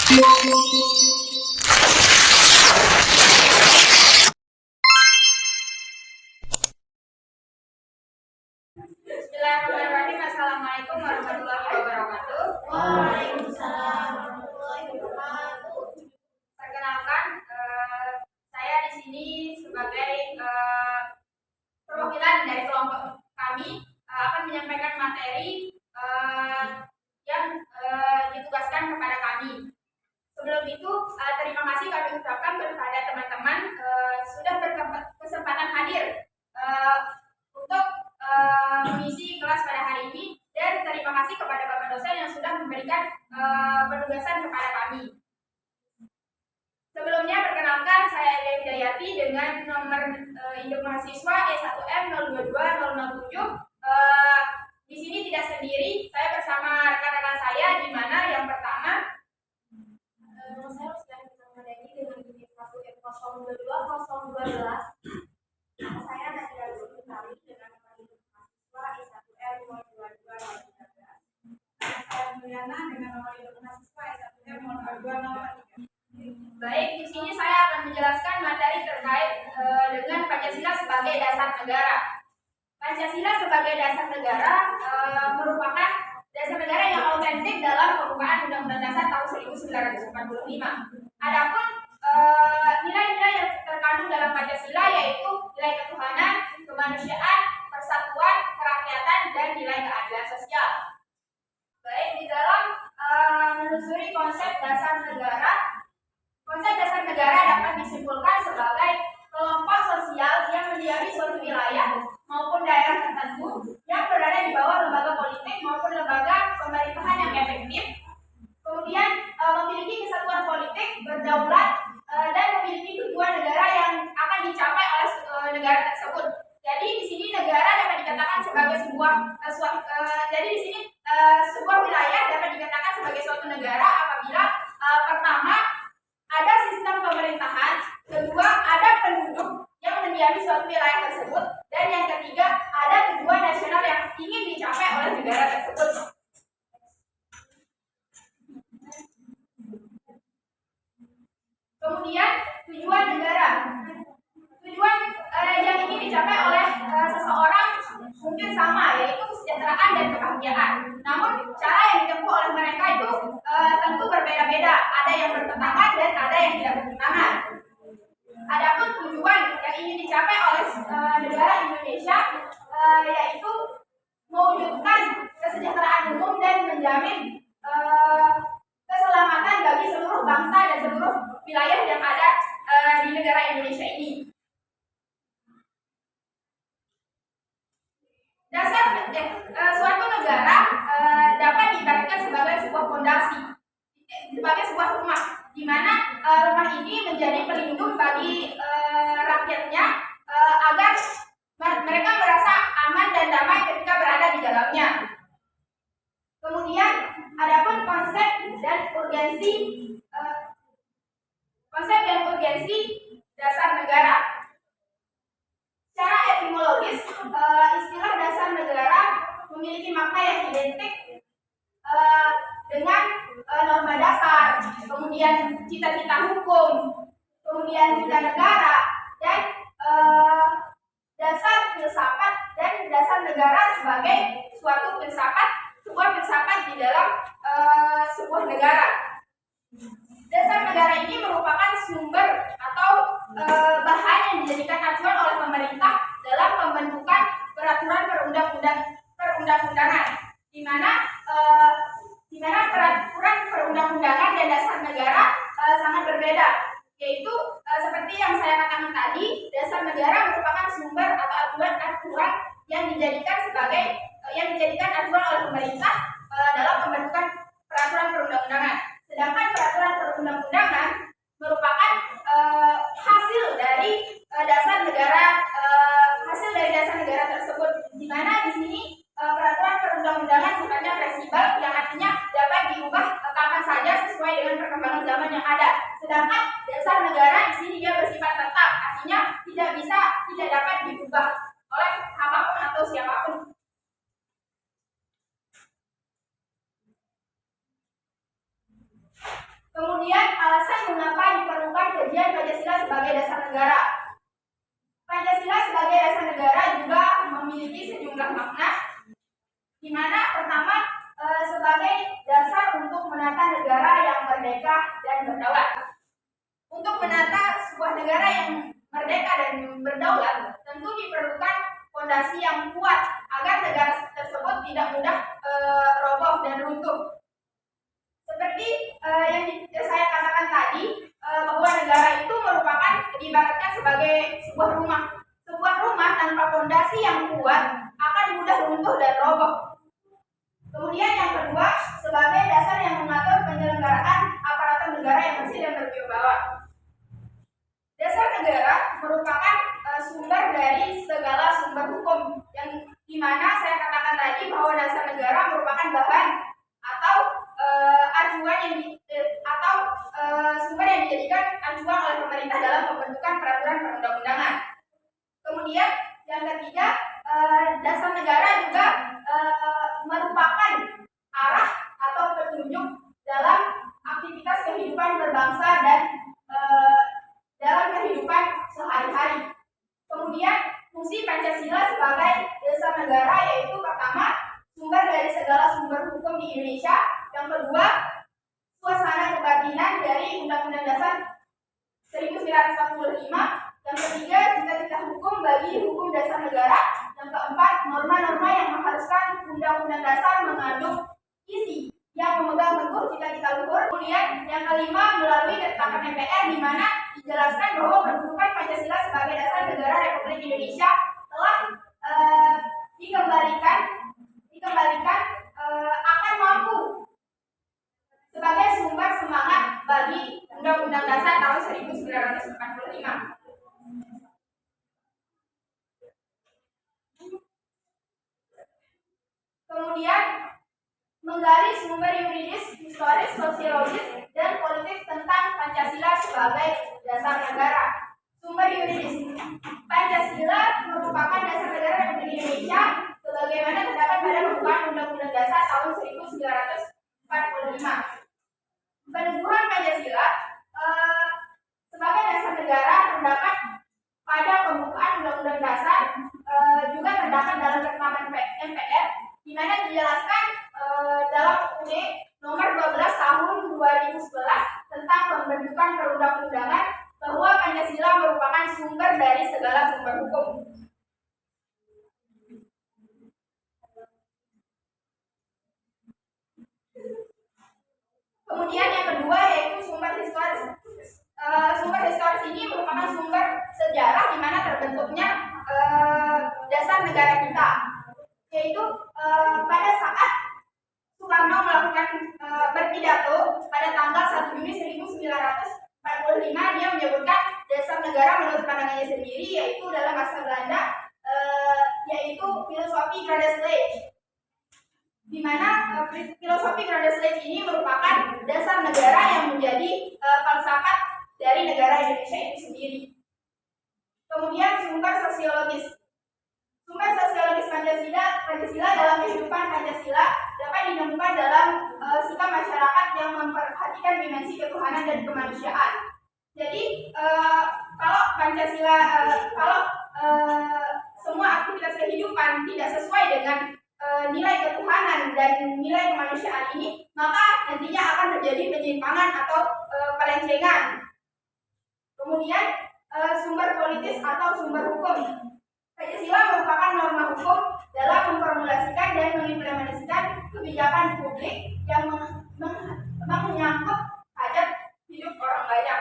Bismillahirrahmanirrahim. Assalamualaikum warahmatullahi wabarakatuh. Waalaikumsalam warahmatullahi wabarakatuh. Perkenalkan, saya di sini sebagai perwakilan dari kelompok kami akan menyampaikan materi yang ditugaskan kepada kami. Sebelum itu, terima kasih kami ucapkan kepada teman-teman sudah berkesempatan hadir untuk mengisi kelas pada hari ini, dan terima kasih kepada Bapak dosen yang sudah memberikan penugasan kepada kami. Sebelumnya, perkenalkan, saya Elia Hidayati dengan nomor induk mahasiswa E1M022007. Di sini tidak sendiri, saya bersama rekan-rekan saya, di mana yang pertama Saya sudah berkomunikasi dengan unit 1M022-012. Saya Nadia Lutari dengan nomor induk mahasiswa E1M022-013. Saya Mulyana dengan nomor induk mahasiswa E1M022-013. Baik, di sini saya akan menjelaskan materi terkait dengan Pancasila sebagai dasar negara. Pancasila sebagai dasar negara merupakan dasar negara yang autentik dalam pembukaan Undang-Undang Dasar tahun 1945. Adapun nilai-nilai yang terkandung dalam Pancasila yaitu nilai ketuhanan, kemanusiaan, persatuan, kerakyatan, dan nilai keadilan sosial. Baik, di dalam menelusuri konsep dasar negara, konsep dasar negara dapat disimpulkan sebagai kelompok sosial yang mendiami suatu wilayah maupun daerah tertentu yang berada di bawah lembaga politik maupun lembaga pemerintahan yang efektif, kemudian memiliki kesatuan politik, berdaulat, dan memiliki tujuan negara yang akan dicapai oleh negara tersebut. Jadi di sini negara dapat dikatakan sebagai sebuah wilayah dapat dikatakan sebagai suatu negara apabila pertama ada sistem pemerintahan, kedua ada penduduk yang mendiami suatu wilayah tersebut, dan yang ketiga ada tujuan nasional yang ingin dicapai oleh negara tersebut. Kemudian tujuan negara, tujuan yang ingin dicapai oleh seseorang mungkin sama, yaitu kesejahteraan dan kebahagiaan. Namun cara yang ditempuh oleh mereka itu tentu berbeda-beda. Ada yang bertentangan dan ada yang tidak bertentangan. Adapun tujuan yang ingin dicapai oleh negara Indonesia yaitu mewujudkan kesejahteraan umum dan menjamin keselamatan bagi seluruh bangsa dan seluruh wilayah yang ada di negara Indonesia ini. Suatu negara dapat diibaratkan sebagai sebuah fondasi, sebagai sebuah rumah, di mana rumah ini menjadi pelindung bagi rakyatnya agar mereka merasa aman dan damai ketika berada di dalamnya. Kemudian adapun konsep dan urgensi dasar negara. Secara etimologis, istilah dasar negara memiliki makna yang identik dengan norma dasar, kemudian cita-cita hukum, kemudian cita negara, dan dasar filsafat dan dasar negara sebagai suatu filsafat, sebuah filsafat di dalam sebuah negara. Dasar negara ini merupakan sumber atau bahan yang dijadikan acuan oleh pemerintah dalam pembentukan peraturan perundang-undangan, di mana peraturan perundang-undangan dan dasar negara sangat berbeda, yaitu seperti yang saya katakan tadi, dasar negara merupakan sumber atau aturan yang dijadikan acuan oleh pemerintah dalam pembentukan peraturan perundang-undangan. Sedangkan peraturan perundang-undangan merupakan hasil dari dasar negara tersebut, di mana di sini peraturan perundang-undangan sifatnya fleksibel, yang artinya dapat diubah kapan saja sesuai dengan perkembangan zaman yang ada. Sedangkan dasar negara di sini dia bersifat tetap, artinya tidak dapat diubah oleh apapun atau siapapun. Kemudian kajian Pancasila sebagai dasar negara. Pancasila sebagai dasar negara juga memiliki sejumlah makna, di mana pertama sebagai dasar untuk menata negara yang merdeka dan berdaulat. Untuk menata sebuah negara yang merdeka dan berdaulat, tentu diperlukan fondasi yang kuat agar negara tersebut tidak mudah roboh dan runtuh. Seperti yang saya katakan tadi, bahwa negara itu merupakan diibaratkan sebagai sebuah rumah. Sebuah rumah tanpa fondasi yang kuat akan mudah runtuh dan roboh. Kemudian yang kedua, sebagai dasar yang mengatur penyelenggaraan aparatur negara yang bersih dan berwibawa. Dasar negara merupakan sumber dari segala sumber hukum, yang dimana saya katakan tadi bahwa dasar negara merupakan bahan atau acuan atau sumber yang dijadikan acuan oleh pemerintah dalam pembentukan peraturan perundang-undangan. Kemudian yang ketiga, dasar negara juga merupakan arah atau petunjuk dalam aktivitas kehidupan berbangsa dan dalam kehidupan sehari-hari. Kemudian fungsi Pancasila sebagai dasar negara yaitu pertama, sumber dari segala sumber hukum di Indonesia. Yang kedua, suasana kebatinan dari Undang-Undang Dasar 1945. Yang ketiga, cita-cita hukum bagi hukum dasar negara. Yang keempat, norma-norma yang mengharuskan Undang-Undang Dasar mengandung isi yang memegang teguh cita-cita luhur. Kemudian yang kelima, melalui ketetapan MPR di mana dijelaskan bahwa kedudukan Pancasila sebagai dasar negara Republik Indonesia telah dikembalikan akan mampu sebagai sumber semangat bagi Undang-Undang Dasar tahun 1945. Kemudian menggali sumber yuridis, historis, sosiologis, dan politik tentang Pancasila sebagai dasar negara. Sumber yuridis, Pancasila merupakan dasar negara Republik Indonesia sebagaimana terdapat pada pembukaan Undang-Undang Dasar tahun 1945. Peneguhan Pancasila sebagai dasar negara terdapat pada pembukaan Undang-Undang Dasar, juga terdapat dalam ketetapan MPR, di mana dijelaskan dalam UUD nomor 12 tahun 2011 tentang pembentukan perundang-undangan bahwa Pancasila merupakan sumber dari segala sumber hukum. Kemudian yang kedua yaitu sumber historis. Sumber historis ini merupakan sumber sejarah di mana terbentuknya dasar negara kita, yaitu pada saat Soekarno melakukan berpidato pada tanggal 1 Juni 1945, dia menyebutkan dasar negara menurut pandangannya sendiri yaitu dalam bahasa Belanda yaitu filosofi Grondslag, di mana filosofi Grondslag ini merupakan dasar negara yang menjadi falsafat dari negara Indonesia itu sendiri. Kemudian sumber sosiologis. Sumber sosiologis Pancasila dalam kehidupan Pancasila dapat ditemukan dalam sikap masyarakat yang memperhatikan dimensi ketuhanan dan kemanusiaan. Jadi kalau Pancasila, semua aktivitas kehidupan tidak sesuai dengan nilai ketuhanan dan nilai kemanusiaan ini, maka nantinya akan terjadi penyimpangan atau pelencengan. Kemudian sumber politis atau sumber hukum. Pancasila merupakan norma hukum dalam memformulasikan dan mengimplementasikan kebijakan publik yang menyangkut hajat hidup orang banyak.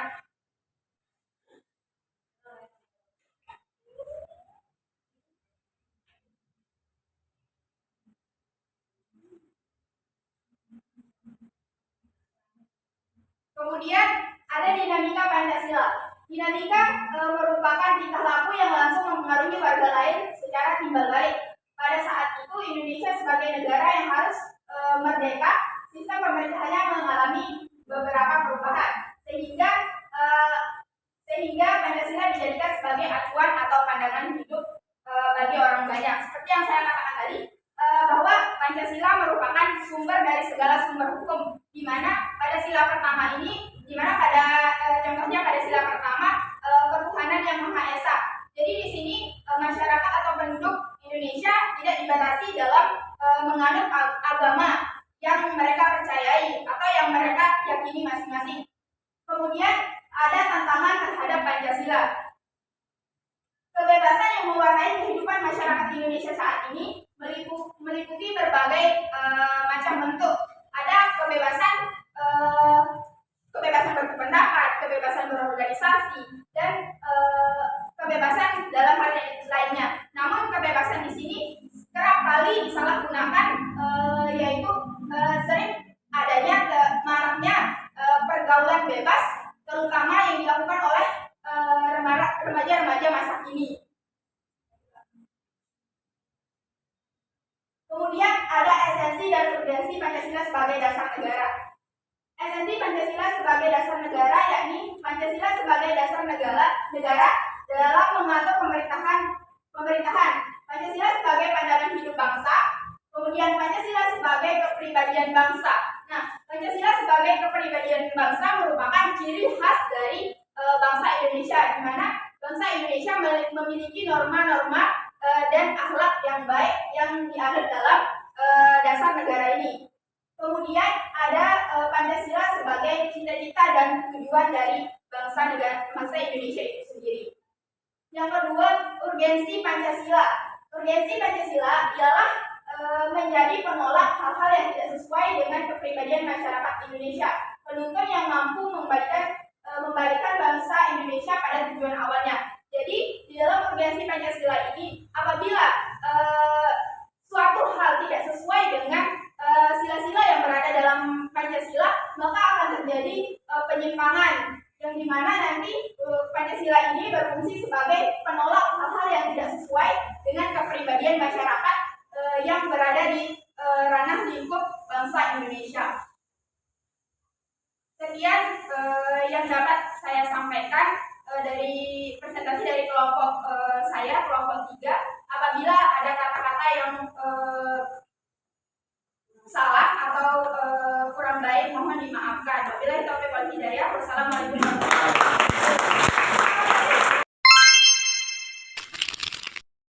Kemudian ada dinamika Pancasila. Dinamika merupakan tingkah laku yang langsung mempengaruhi warga lain secara timbal balik. Pada saat itu Indonesia sebagai negara yang harus merdeka, sistem pemerintahannya mengalami beberapa perubahan sehingga Pancasila dijadikan sebagai acuan atau pandangan hidup bagi orang banyak. Seperti yang saya katakan tadi, bahwa Pancasila merupakan sumber dari segala sumber hukum, di mana pada sila pertama ini, di mana pada contohnya pada sila pertama yang mereka yakini masing-masing. Kemudian ada tantangan terhadap Pancasila. Kebebasan yang mewarnai kehidupan masyarakat Indonesia saat ini meliputi berbagai macam bentuk. Ada kebebasan berpendapat, kebebasan berorganisasi, dan kebebasan dalam hal lainnya. Namun kebebasan di sini kerap kali disalahgunakan, yaitu sering adanya maraknya pergaulan bebas, terutama yang dilakukan oleh remaja-remaja masa kini. Kemudian ada esensi dan urgensi Pancasila sebagai dasar negara. Esensi Pancasila sebagai dasar negara yakni Pancasila sebagai dasar negara dalam mengatur pemerintahan. Pancasila sebagai pandangan hidup bangsa. Kemudian Pancasila sebagai kepribadian bangsa. Nah, Pancasila sebagai kepribadian bangsa merupakan ciri khas dari bangsa Indonesia, di mana bangsa Indonesia memiliki norma-norma dan akhlak yang baik yang dianut dalam dasar negara ini. Kemudian ada Pancasila sebagai cita-cita dan tujuan dari bangsa Indonesia itu sendiri. Yang kedua, urgensi Pancasila. Urgensi Pancasila ialah menjadi penolak hal-hal yang tidak sesuai dengan kepribadian masyarakat Indonesia, penuntun yang mampu membalikan bangsa Indonesia pada tujuan awalnya. Jadi di dalam urgensi Pancasila ini, apabila suatu hal tidak sesuai dengan sila-sila yang berada dalam Pancasila, maka akan terjadi penyimpangan, yang dimana nanti Pancasila ini berfungsi sebagai penolak hal-hal yang tidak sesuai dengan kepribadian masyarakat yang berada di ranah lingkup bangsa Indonesia. Sekian yang dapat saya sampaikan dari presentasi dari kelompok saya, kelompok 3. Apabila ada kata-kata yang salah atau kurang baik, mohon dimaafkan. Wabillahi taufiq wal hidayah. Wassalamualaikum warahmatullahi wabarakatuh.